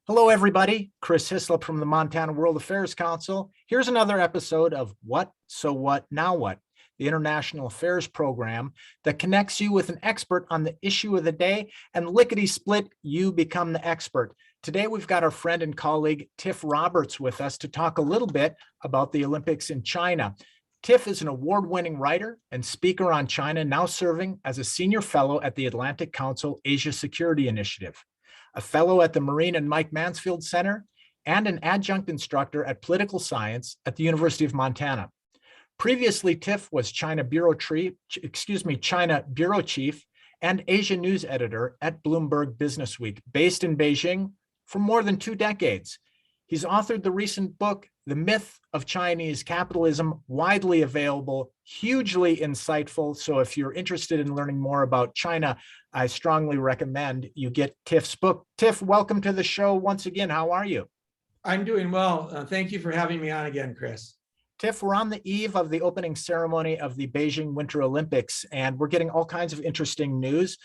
Hello, everybody. Chris Hislop from the Montana World Affairs Council. Here's another episode of What, So What, Now What, the International Affairs program that connects you with an expert on the issue of the day, and lickety-split, you become the expert. Today, we've got our friend and colleague, Tiff Roberts, with us to talk a little bit about the Olympics in China. Tiff is an award-winning writer and speaker on China, now serving as a senior fellow at the Atlantic Council Asia Security Initiative, a fellow at the Marine and Mike Mansfield Center, and an adjunct instructor at political science at the University of Montana. Previously, Tiff was China Bureau Chief and Asia News Editor at Bloomberg Businessweek, based in Beijing for more than 2 decades. He's authored the recent book, The Myth of Chinese Capitalism, widely available, hugely insightful. So if you're interested in learning more about China, I strongly recommend you get Tiff's book. Tiff, welcome to the show once again. How are you? I'm doing well. Thank you for having me on again, Chris. Tiff, we're on the eve of the opening ceremony of the Beijing Winter Olympics, and we're getting all kinds of interesting news.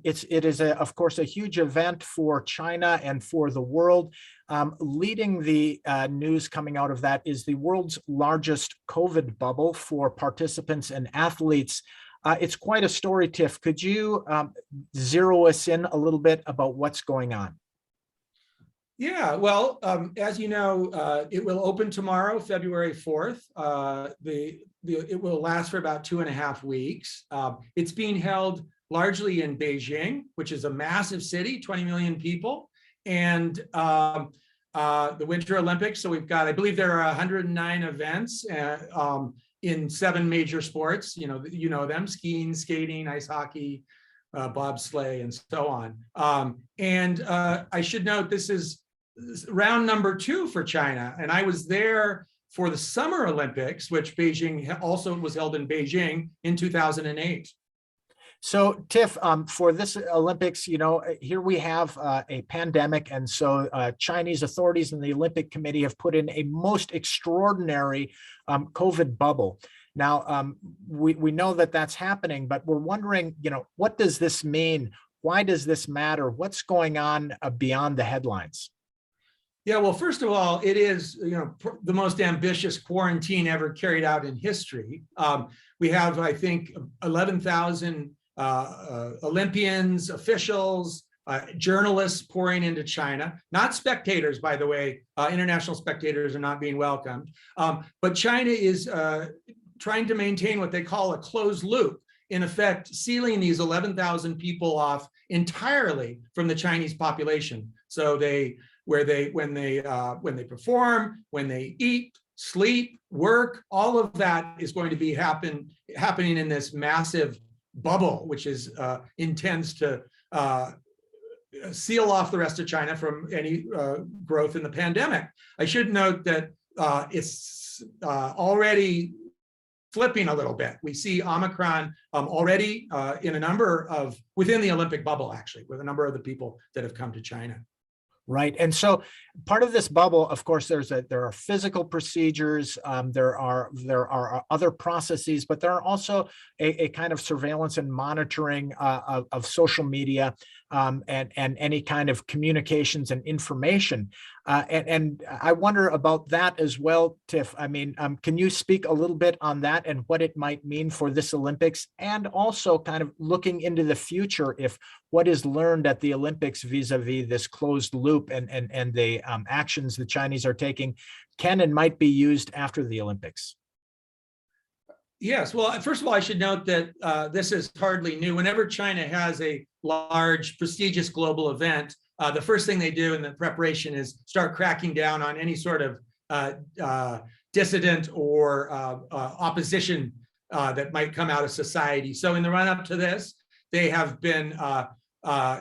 It is, of course, a huge event for China and for the world. Leading the news coming out of that is the world's largest COVID bubble for participants and athletes. It's quite a story, Tiff. Could you zero us in a little bit about what's going on? Yeah, well, as you know, it will open tomorrow, February 4th. It will last for about 2.5 weeks. It's being held largely in Beijing, which is a massive city, 20 million people, and the Winter Olympics. So we've got, I believe there are 109 events in 7 major sports. You know them: skiing, skating, ice hockey, bobsleigh, and so on. I should note this is round number 2 for China, and I was there for the Summer Olympics, which Beijing also was held in Beijing in 2008. So, Tiff, for this Olympics, here we have a pandemic, and so Chinese authorities and the Olympic Committee have put in a most extraordinary COVID bubble. Now, we know that that's happening, but we're wondering, what does this mean? Why does this matter? What's going on beyond the headlines? Yeah, well, first of all, it is the most ambitious quarantine ever carried out in history. We have, I think, 11,000 Olympians, officials, journalists pouring into China. Not spectators, by the way. International spectators are not being welcomed. But China is trying to maintain what they call a closed loop. In effect, sealing these 11,000 people off entirely from the Chinese population. So when they perform, when they eat, sleep, work, all of that is going to be happening in this massive bubble, which intends to seal off the rest of China from any growth in the pandemic. I should note that it's already flipping a little bit. We see Omicron already within the Olympic bubble, actually, with a number of the people that have come to China. Right. And so part of this bubble, of course, there are physical procedures, there are other processes, but there are also a kind of surveillance and monitoring of social media and any kind of communications and information. And I wonder about that as well, Tiff. I mean, can you speak a little bit on that and what it might mean for this Olympics, and also kind of looking into the future, if what is learned at the Olympics vis-a-vis this closed loop and the actions the Chinese are taking can and might be used after the Olympics? Yes, well, first of all, I should note that this is hardly new. Whenever China has a large, prestigious global event, the first thing they do in the preparation is start cracking down on any sort of dissident or opposition that might come out of society. So in the run-up to this, they have been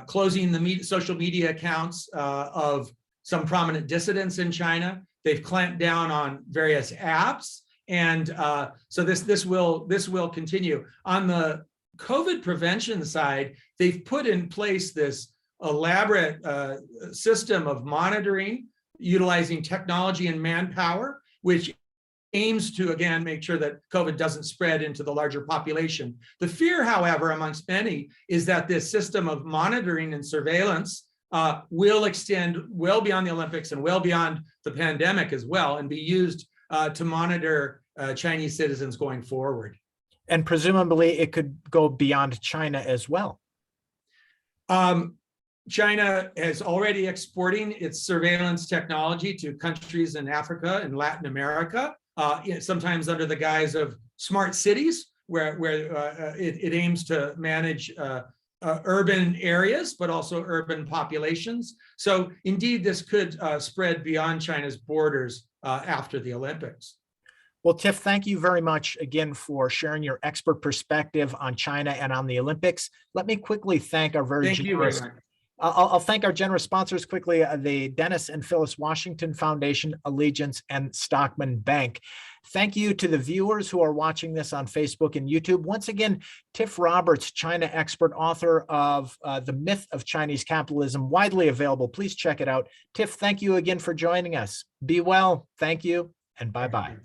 closing the social media accounts of some prominent dissidents in China. They've clamped down on various apps. And so this will continue. On the COVID prevention side, they've put in place this elaborate system of monitoring, utilizing technology and manpower, which aims to, again, make sure that COVID doesn't spread into the larger population. The fear, however, amongst many is that this system of monitoring and surveillance will extend well beyond the Olympics and well beyond the pandemic as well, and be used to monitor Chinese citizens going forward. And presumably it could go beyond China as well. China is already exporting its surveillance technology to countries in Africa and Latin America, sometimes under the guise of smart cities, where it aims to manage urban areas, but also urban populations. So indeed, this could spread beyond China's borders after the Olympics. Well, Tiff, thank you very much again for sharing your expert perspective on China and on the Olympics. Let me quickly thank our very generous. I'll thank our generous sponsors quickly, the Dennis and Phyllis Washington Foundation, Allegiance, and Stockman Bank. Thank you to the viewers who are watching this on Facebook and YouTube. Once again, Tiff Roberts, China expert, author of The Myth of Chinese Capitalism, widely available. Please check it out. Tiff, thank you again for joining us. Be well. Thank you, and bye-bye.